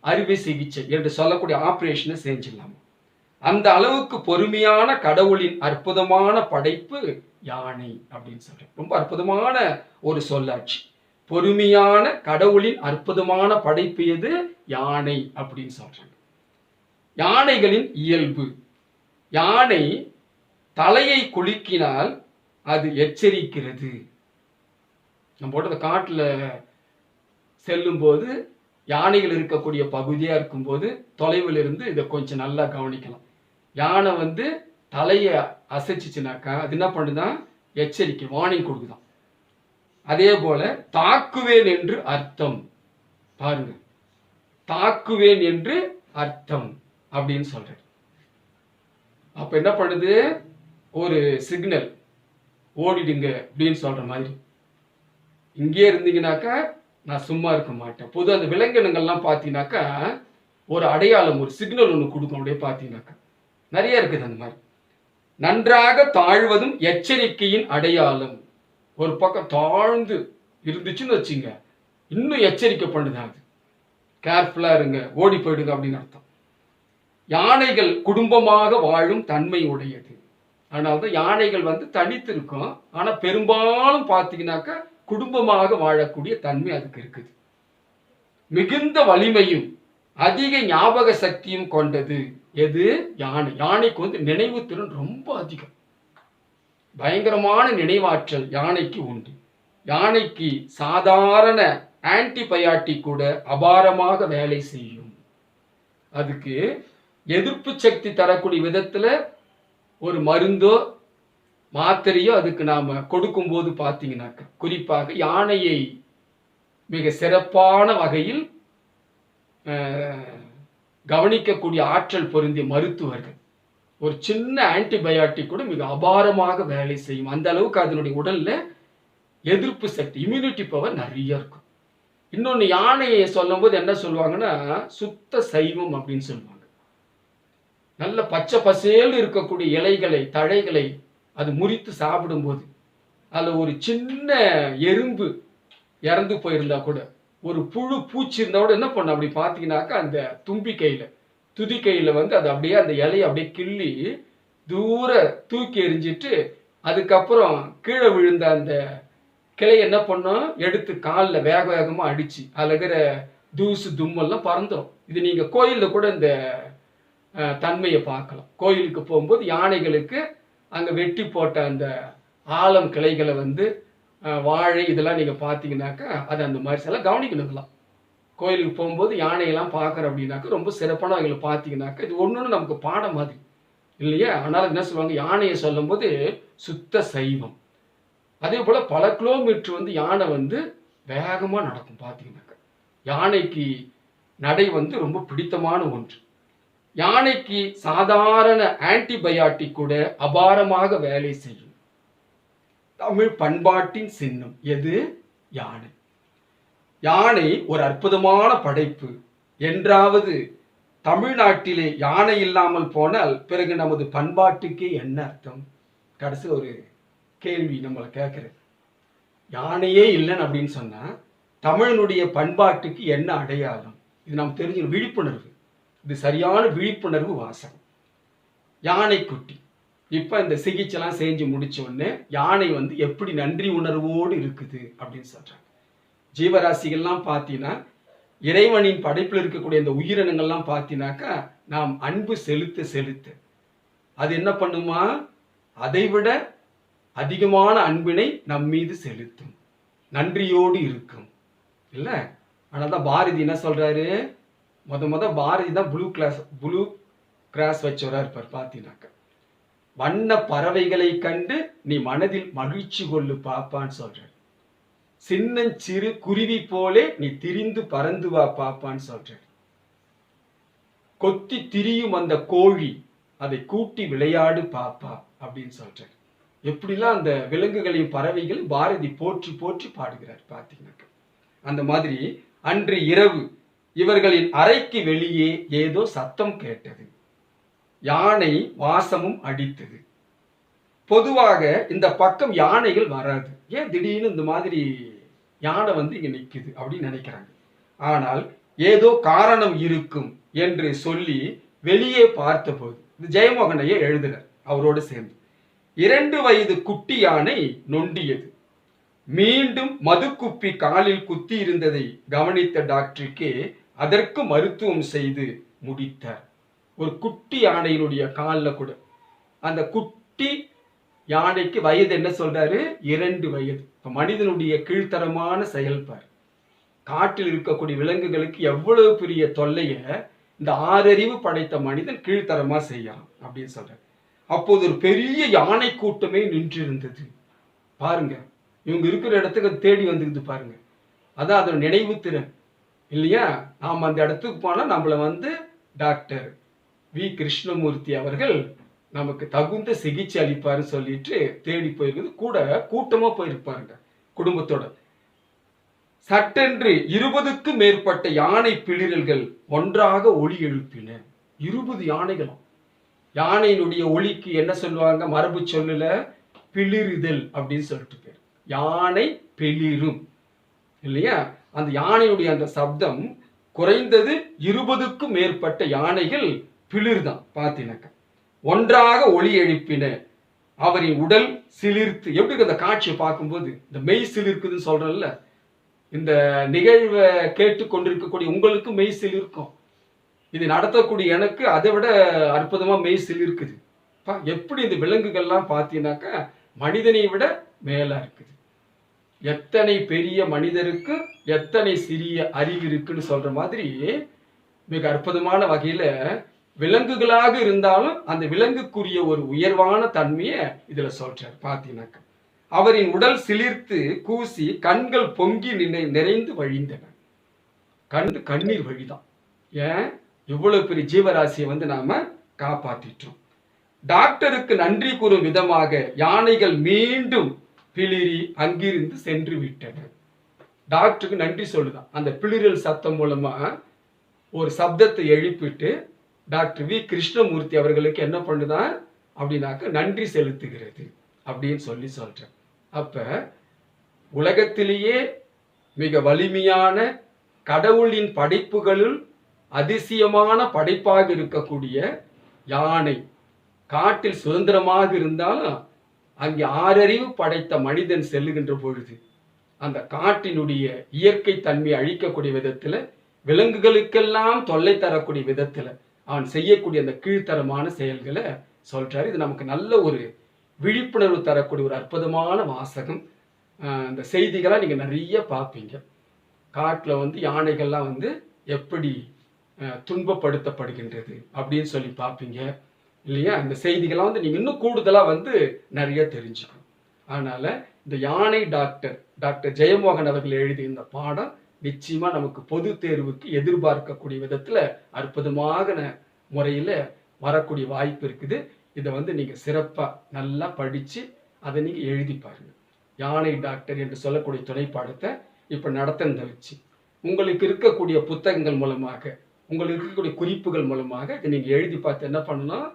Speaker 1: அறுவை சிகிச்சை என்று சொல்லக்கூடிய ஆபரேஷனை செஞ்சிடலாமா. அந்த அளவுக்கு பொறுமையான கடவுளின் அற்புதமான படைப்பு யானை அப்படின்னு சொல்றேன். ரொம்ப அற்புதமான ஒரு சொல்லாட்சி. பொறுமையான கடவுளின் அற்புதமான படைப்பு எது? யானை அப்படின்னு சொல்றாங்க. யானைகளின் இயல்பு. யானை தலையை குலுக்கினால் அது எச்சரிக்கிறது. நம்ம போட்டு காட்டுல செல்லும் போது யானைகள் இருக்கக்கூடிய பகுதியா இருக்கும்போது தொலைவில் இருந்து இதை கொஞ்சம் நல்லா கவனிக்கலாம். யானை வந்து தலையை அசைச்சிச்சுனாக்கா அது என்ன பண்ணுதான்? எச்சரிக்கை, வார்னிங் கொடுக்குதான். அதே போல தாக்குவேன் என்று அர்த்தம். பாருங்க, தாக்குவேன் என்று அர்த்தம் அப்படின்னு சொல்றேன். அப்ப என்ன பண்ணுது? ஒரு சிக்னல், ஓடிடுங்க அப்படின்னு சொல்ற மாதிரி. இங்கே இருந்தீங்கன்னாக்கா நான் சும்மா இருக்க மாட்டேன். பொது அந்த விலங்கினங்கள்லாம் பார்த்தீங்கன்னாக்கா ஒரு அடையாளம், ஒரு சிக்னல் ஒன்று கொடுக்கும். அப்படியே பார்த்தீங்கன்னாக்கா நிறைய இருக்குது அந்த மாதிரி. நன்றாக தாழ்வதும் எச்சரிக்கையின் அடையாளம். ஒரு பக்கம் தாழ்ந்து இருந்துச்சுன்னு வச்சுங்க, இன்னும் எச்சரிக்கை பண்ணுதான். அது கேர்ஃபுல்லா இருங்க, ஓடி போயிடுங்க அப்படின்னு அர்த்தம். யானைகள் குடும்பமாக வாழும் தன்மை உடையது. அதனால்தான் யானைகள் வந்து தனித்து இருக்கும். ஆனா பெரும்பாலும் பார்த்தீங்கன்னாக்கா குடும்பமாக வாழக்கூடிய தன்மை அதுக்கு இருக்குது. மிகுந்த வலிமையும் அதிக ஞாபக சக்தியும் கொண்டது. எது? யானை. யானைக்கு வந்து நினைவு திறன் ரொம்ப அதிகம். பயங்கரமான நினைவாற்றல் யானைக்கு உண்டு. யானைக்கு சாதாரண ஆன்டிபயாட்டிக் கூட அபாரமாக வேலை செய்யும். அதுக்கு எதிர்ப்பு சக்தி தரக்கூடிய விதத்துல ஒரு மருந்தோ மாத்திரையோ அதுக்கு நாம கொடுக்கும் போது பார்த்தீங்கன்னாக்க, குறிப்பாக யானையை மிக சிறப்பான வகையில் கவனிக்கக்கூடிய ஆற்றல் பொருந்திய மருத்துவர்கள் ஒரு சின்ன ஆன்டிபயாட்டிக் கூட மிக அபாரமாக வேலை செய்யும். அந்த அளவுக்கு அதனுடைய உடல்ல எதிர்ப்பு சக்தி, இம்யூனிட்டி பவர் நிறைய இருக்கும். இன்னொன்னு, யானையை சொல்லும் போது என்ன சொல்லுவாங்கன்னா சுத்த சைவம் அப்படின்னு சொல்லுவாங்க. நல்ல பச்சை பசேல் இருக்கக்கூடிய இலைகளை, தழைகளை அது முறித்து சாப்பிடும்போது அதில் ஒரு சின்ன எறும்பு இறந்து போயிருந்தா கூட, ஒரு புழு பூச்சி இருந்தா கூட என்ன பண்ண அப்படி பார்த்தீங்கன்னாக்கா அந்த துதிக்கையில் வந்து அது அப்படியே அந்த இலையை அப்படியே கிள்ளி தூர தூக்கி எறிஞ்சிட்டு அதுக்கப்புறம் கீழே விழுந்த அந்த கிளை என்ன பண்ணோம், எடுத்து காலில் வேக வேகமாக அடிச்சு அதில் இருக்கிற தூசு தும்மெல்லாம் பறந்துடும். இது நீங்கள் கோயிலில் கூட இந்த தன்மையை பார்க்கலாம். கோயிலுக்கு போகும்போது யானைகளுக்கு அங்கே வெட்டி போட்ட அந்த ஆலம் கிளைகளை வந்து வாழை இதெல்லாம் நீங்கள் பார்த்தீங்கன்னாக்கா அது அந்த மாதிரி சில கவனிக்கணுங்களாம். கோயிலுக்கு போகும்போது யானையெல்லாம் பார்க்குறோம் அப்படின்னாக்கா ரொம்ப சிறப்பான அவங்களை பார்த்தீங்கன்னாக்கா இது ஒன்று நமக்கு பாடம் மாதிரி இல்லையா? அதனால் என்ன சொல்லுவாங்க, யானையை சொல்லும் போது சுத்த சைவம். அதே போல் பல கிலோமீட்டர் வந்து யானை வந்து வேகமாக நடக்கும். பார்த்தீங்கன்னாக்கா யானைக்கு நடை வந்து ரொம்ப பிடித்தமான ஒன்று. யானைக்கு சாதாரண ஆன்டிபயாட்டிக் கூட அபாரமாக வேலை செய்யும். தமிழ் பண்பாட்டின் சின்னம் எது? யானை. யானை ஒரு அற்புதமான படைப்பு. என்றாவது தமிழ்நாட்டிலே யானை இல்லாமல் போனால் பிறகு நமது பண்பாட்டுக்கே என்ன அர்த்தம்? கடைசி ஒரு கேள்வி நம்மளை கேட்குறது. யானையே இல்லைன்னு அப்படின்னு சொன்னா தமிழனுடைய பண்பாட்டுக்கு என்ன அடையாளம்? இது நாம் தெரிஞ்சு விழிப்புணர்வு. இது சரியான விழிப்புணர்வு வாசகம். யானைக்குட்டி இப்போ இந்த சிகிச்சைலாம் செஞ்சு முடிச்ச உடனே யானை வந்து எப்படி நன்றி உணர்வோடு இருக்குது அப்படின்னு சொல்றாங்க. ஜீவராசிகள்லாம் பார்த்தீங்கன்னா இறைவனின் படைப்பில் இருக்கக்கூடிய இந்த உயிரினங்கள்லாம் பார்த்தீங்கன்னாக்கா நாம் அன்பு செலுத்த செலுத்த அது என்ன பண்ணுமா, அதைவிட அதிகமான அன்பினை நம் மீது செலுத்தும், நன்றியோடு இருக்கும் இல்ல? ஆனால் தான் பாரதி என்ன சொல்றாரு, முத பாரதி தான் ப்ளூ கிராஸ் வச்சவரா இருப்பார். பார்த்தீங்கன்னாக்கா வண்ண பறவைகளை கண்டு நீ மனதில் மகிழ்ச்சி கொள்ளு பாப்பான்னு சொல்றாரு. சின்னஞ்சிறு குருவி போலே நீ திரிந்து பறந்து வா பாப்பான்னு சொல்றாரு. கொத்தி திரியும் அந்த கோழி அதை கூட்டி விளையாடு பாப்பா அப்படின்னு சொல்றாரு. எப்படிலாம் அந்த விலங்குகளையும் பறவைகள் பாரதி போற்றி போற்றி பாடுகிறார். பார்த்தீங்கன்னாக்கா அந்த மாதிரி அன்று இரவு இவர்களின் அறைக்கு வெளியே ஏதோ சத்தம் கேட்டது. யானை வாசமும் அடித்தது. பொதுவாக இந்த பக்கம் யானைகள் வராது. ஏன் திடீர்னு இந்த மாதிரி யானை வந்து இங்க நிக்குது அப்படின்னு நினைக்கிறாங்க. ஆனால் ஏதோ காரணம் இருக்கும் என்று சொல்லி வெளியே பார்த்தபோது இது ஜெயமோகனையே எழுதினார் அவரோடு சேர்ந்து. 2 வயது குட்டி யானை நொண்டியது. மீண்டும் மதுக்குப்பி காலில் குத்தி இருந்ததை கவனித்த டாக்டருக்கு அதற்கு மருத்துவம் செய்து முடித்தார். ஒரு குட்டி யானையினுடைய காலில் கூட அந்த குட்டி யானைக்கு வயது என்ன சொல்றாரு? 2 வயது. இப்ப மனிதனுடைய கீழ்த்தரமான செயல்பாடு, காட்டில் இருக்கக்கூடிய விலங்குகளுக்கு எவ்வளவு பெரிய தொல்லைய இந்த 6 அறிவு படைத்த மனிதன் கீழ்த்தரமா செய்யலாம் அப்படின்னு சொல்றாரு. அப்போது ஒரு பெரிய யானை கூட்டமே நின்றிருந்தது. பாருங்க, இவங்க இருக்கிற இடத்துக்கு தேடி வந்துக்குது பாருங்க. அதான் அதோட நினைவு திறன் இல்லையா? நாம் அந்த இடத்துக்கு போனா நம்மளை வந்து டாக்டர் வி கிருஷ்ணமூர்த்தி அவர்கள் நமக்கு தகுந்த சிகிச்சை அளிப்பாருன்னு சொல்லிட்டு தேடி போயிருக்குது. கூட கூட்டமா போயிருப்பாருங்க குடும்பத்தோட. சட்டென்று 20க்கும் மேற்பட்ட யானை பிளிரல்கள் ஒன்றாக ஒலி எழுப்பின. 20 யானைகளும். யானையினுடைய ஒலிக்கு என்ன சொல்லுவாங்க? மரபு சொல்லுல பிளிறுதல் அப்படின்னு சொல்லிட்டு பேர். யானை பிளிரும் இல்லையா? அந்த யானையுடைய அந்த சப்தம் குறைந்தது 20க்கும் மேற்பட்ட யானைகள் பிளிர்தான் பார்த்தீங்கன்னாக்க. ஒன்றாக ஒலி எழுப்பின. அவரின் உடல் சிலிர்த்து. எப்படி இருக்கு அந்த காட்சியை பார்க்கும்போது? இந்த மெய் சிலிர்க்குதுன்னு சொல்றேன்ல, இந்த நிகழ்வை கேட்டுக்கொண்டிருக்கக்கூடிய உங்களுக்கு மெய் சிலிர்க்கும். இது நடத்தக்கூடிய எனக்கு அதை விட அற்புதமா மெய் சிலிர்க்குது. எப்படி இந்த விலங்குகள்லாம் பார்த்தீங்கன்னாக்கா மனிதனை விட மேலா இருக்குது. எத்தனை பெரிய மனிதருக்கு எத்தனை சிறிய அறிவு இருக்குன்னு சொல்ற மாதிரி மிக அற்புதமான வகையில விலங்குகளாக இருந்தாலும் அந்த விலங்குக்குரிய ஒரு உயர்வான தன்மையை இதுல சொல்றார். பார்த்தீங்கன்னாக்க அவரின் உடல் சிலிர்த்து கூசி கண்கள் பொங்கி நிறைந்து வழிந்தன. கண்ணீர் வழிதான். ஏன்? இவ்வளவு பெரிய ஜீவராசியை வந்து நாம காப்பாத்திட்டோம். டாக்டருக்கு நன்றி கூறும் விதமாக யானைகள் மீண்டும் பிளிரி அங்கிருந்து சென்று விட்டன. டாக்டருக்கு நன்றி சொல்லுதான். அந்த பிளிரல் சத்தம் மூலமா ஒரு சப்தத்தை எழுப்பிட்டு டாக்டர் வி கிருஷ்ணமூர்த்தி அவர்களுக்கு என்ன பண்ணுதான் அப்படின்னாக்க நன்றி செலுத்துகிறது அப்படின்னு சொல்றேன். அப்ப உலகத்திலேயே மிக வலிமையான கடவுளின் படைப்புகளுள் அதிசயமான படைப்பாக இருக்கக்கூடிய யானை காட்டில் சுதந்திரமாக இருந்தாலும் அங்கே 6 அறிவு படைத்த மனிதன் செல்லுகின்ற பொழுது அந்த காட்டினுடைய இயற்கை தன்மையை அழிக்கக்கூடிய விதத்துல, விலங்குகளுக்கெல்லாம் தொல்லை தரக்கூடிய விதத்துல அவன் செய்யக்கூடிய அந்த கீழ்த்தரமான செயல்களை சொல்றாரு. இது நமக்கு நல்ல ஒரு விழிப்புணர்வு தரக்கூடிய ஒரு அற்புதமான வாசகம். அந்த செய்திகளாக நீங்க நிறைய பார்ப்பீங்க. காட்டுல வந்து யானைகள்லாம் வந்து எப்படி துன்பப்படுத்தப்படுகின்றது அப்படின்னு சொல்லி பார்ப்பீங்க இல்லையா? இந்த செய்திகள்லாம் வந்து நீங்க இன்னும் கூடுதலா வந்து நிறைய தெரிஞ்சுக்கணும். அதனால இந்த யானை டாக்டர் ஜெயமோகன் அவர்கள் எழுதிய இந்த பாடம் நிச்சயமா நமக்கு பொது தேர்வுக்கு எதிர்பார்க்கக்கூடிய விதத்துல அற்புதமாக முறையில வரக்கூடிய வாய்ப்பு இருக்குது. இதை வந்து நீங்க சிறப்பா நல்லா படிச்சு அதை நீங்க எழுதி பாருங்க. யானை டாக்டர் என்று சொல்லக்கூடிய துணைப்பாடத்தை இப்ப நடத்த வச்சு உங்களுக்கு இருக்கக்கூடிய புத்தகங்கள் மூலமாக, உங்களுக்கு இருக்கக்கூடிய குறிப்புகள் மூலமாக இதை நீங்க எழுதி பார்த்து என்ன பண்ணணும்?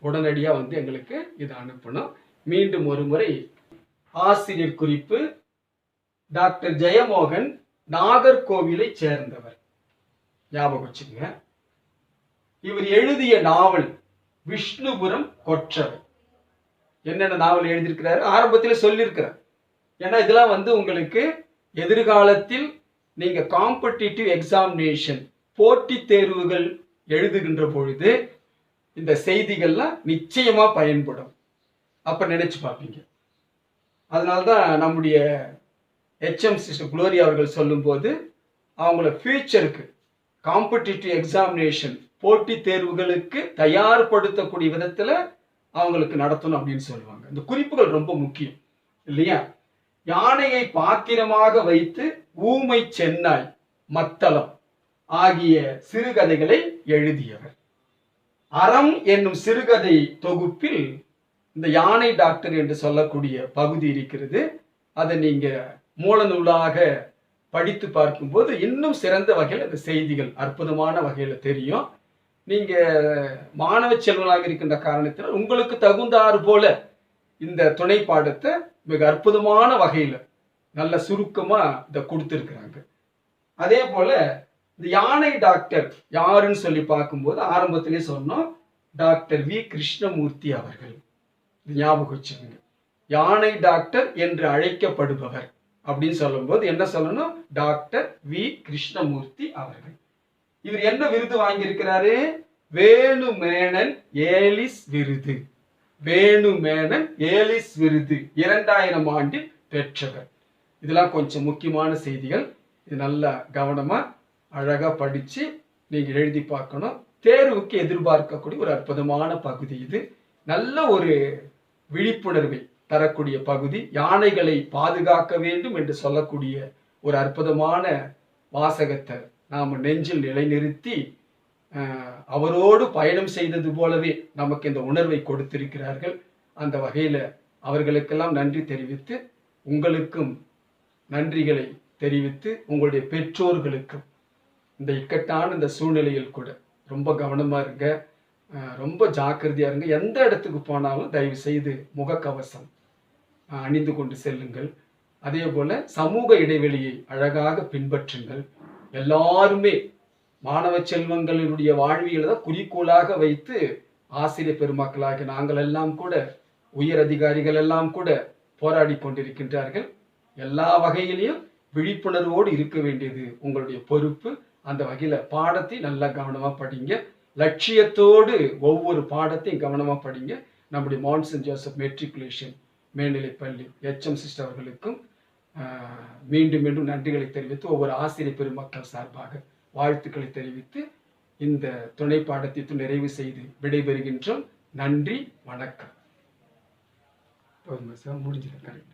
Speaker 1: உடனடியா வந்து எங்களுக்கு இதை அனுப்பணும். மீண்டும் ஒரு முறை ஆசிரியர் குறிப்பு. டாக்டர் ஜெயமோகன் நாகர்கோவிலை சேர்ந்தவர். ஞாபகம் வச்சுக்கங்க. இவர் எழுதிய நாவல் விஷ்ணுபுரம் கொற்றவை. என்னென்ன நாவல் எழுதியிருக்கிறாரு ஆரம்பத்தில் சொல்லியிருக்கிறார். ஏன்னா இதெல்லாம் வந்து உங்களுக்கு எதிர்காலத்தில் நீங்க காம்படிட்டிவ் எக்ஸாமினேஷன் போட்டி தேர்வுகள் எழுதுகின்ற பொழுது இந்த செய்திகள்லாம் நிச்சயமா பயன்படும். அப்ப நினைச்சு பார்ப்பீங்க. அதனால்தான் நம்முடைய HM சிஸ்டர் குளோரி அவர்கள் சொல்லும்போது அவங்கள ஃபியூச்சருக்கு காம்படிட்டிவ் எக்ஸாமினேஷன் போட்டி தேர்வுகளுக்கு தயார்படுத்தக்கூடிய விதத்துல அவங்களுக்கு நடத்தணும் அப்படின்னு சொல்லுவாங்க. இந்த குறிப்புகள் ரொம்ப முக்கியம் இல்லையா? யானையை பாத்திரமாக வைத்து ஊமை சென்னாய் மத்தளம் ஆகிய சிறுகதைகளை எழுதியவர். அறம் என்னும் சிறுகதை தொகுப்பில் இந்த யானை டாக்டர் என்று சொல்லக்கூடிய பகுதி இருக்கிறது. அதை நீங்க மூல நூலாக படித்து பார்க்கும்போது இன்னும் சிறந்த வகையில் இந்த செய்திகள் அற்புதமான வகையில தெரியும். நீங்க மாணவ செல்வனாக இருக்கின்ற காரணத்தினால் உங்களுக்கு தகுந்தாறு போல இந்த துணை பாடத்தை மிக அற்புதமான வகையில நல்ல சுருக்கமா இதை கொடுத்திருக்கிறாங்க. அதே போல இந்த யானை டாக்டர் யாருன்னு சொல்லி பார்க்கும்போது ஆரம்பத்திலே சொன்னோம், டாக்டர் வி கிருஷ்ணமூர்த்தி அவர்கள். ஞாபகம் வச்சுக்கோங்க. யானை டாக்டர் என்று அழைக்கப்படுபவர் அப்படின்னு சொல்லும்போது என்ன சொல்லணும்? டாக்டர் வி கிருஷ்ணமூர்த்தி அவர்கள். இவர் என்ன விருது வாங்கியிருக்கிறாரு? வேணுமேனன் ஏலிஸ் விருது. வேணுமேனன் ஏலிஸ் விருது 2000 ஆண்டில் பெற்றவர். இதெல்லாம் கொஞ்சம் முக்கியமான செய்திகள். இது நல்லா கவனமா அழகா படிச்சு நீங்க எழுதி பார்க்கணும். தேர்வுக்கு எதிர்பார்க்கக்கூடிய ஒரு அற்புதமான பகுதி இது. நல்ல ஒரு விழிப்புணர்வை தரக்கூடிய பகுதி. யானைகளை பாதுகாக்க வேண்டும் என்று சொல்லக்கூடிய ஒரு அற்புதமான வாசகத்தை நாம் நெஞ்சில் நிலைநிறுத்தி அவரோடு பயணம் செய்தது போலவே நமக்கு இந்த உணர்வை கொடுத்திருக்கிறார்கள். அந்த வகையில அவர்களுக்கெல்லாம் நன்றி தெரிவித்து, உங்களுக்கும் நன்றிகளை தெரிவித்து, உங்களுடைய பெற்றோர்களுக்கும் இந்த இக்கட்டான இந்த சூழ்நிலையில் கூட ரொம்ப கவனமா இருங்க, ரொம்ப ஜாக்கிரதையா இருங்க. எந்த இடத்துக்கு போனாலும் தயவு செய்து முகக்கவசம் அணிந்து கொண்டு செல்லுங்கள். அதே போல சமூக இடைவெளியை அழகாக பின்பற்றுங்கள். எல்லாருமே மாணவ செல்வங்களினுடைய வாழ்வியலை தான் குறிக்கோளாக வைத்து ஆசிரியர் பெருமக்களாக நாங்கள் எல்லாம் கூட, உயர் அதிகாரிகள் எல்லாம் கூட போராடி கொண்டிருக்கின்றார்கள். எல்லா வகையிலையும் விழிப்புணர்வோடு இருக்க வேண்டியது உங்களுடைய பொறுப்பு. அந்த வகையில பாடத்தை நல்லா கவனமா படிங்க. லட்சியத்தோடு ஒவ்வொரு பாடத்தையும் கவனமா படிங்க. நம்முடைய மவுண்ட் சென்ட் ஜோசப் மெட்ரிகுலேஷன் மேல்நிலைப்பள்ளி HM சிஸ்டர் அவர்களுக்கும் மீண்டும் மீண்டும் நன்றிகளை தெரிவித்து, ஒவ்வொரு ஆசிரியர் பெருமக்கள் சார்பாக வாழ்த்துக்களை தெரிவித்து இந்த துணை பாடத்தை நிறைவு செய்து விடைபெறுகின்றோம். நன்றி, வணக்கம். முடிஞ்சிடும். கரெக்ட்.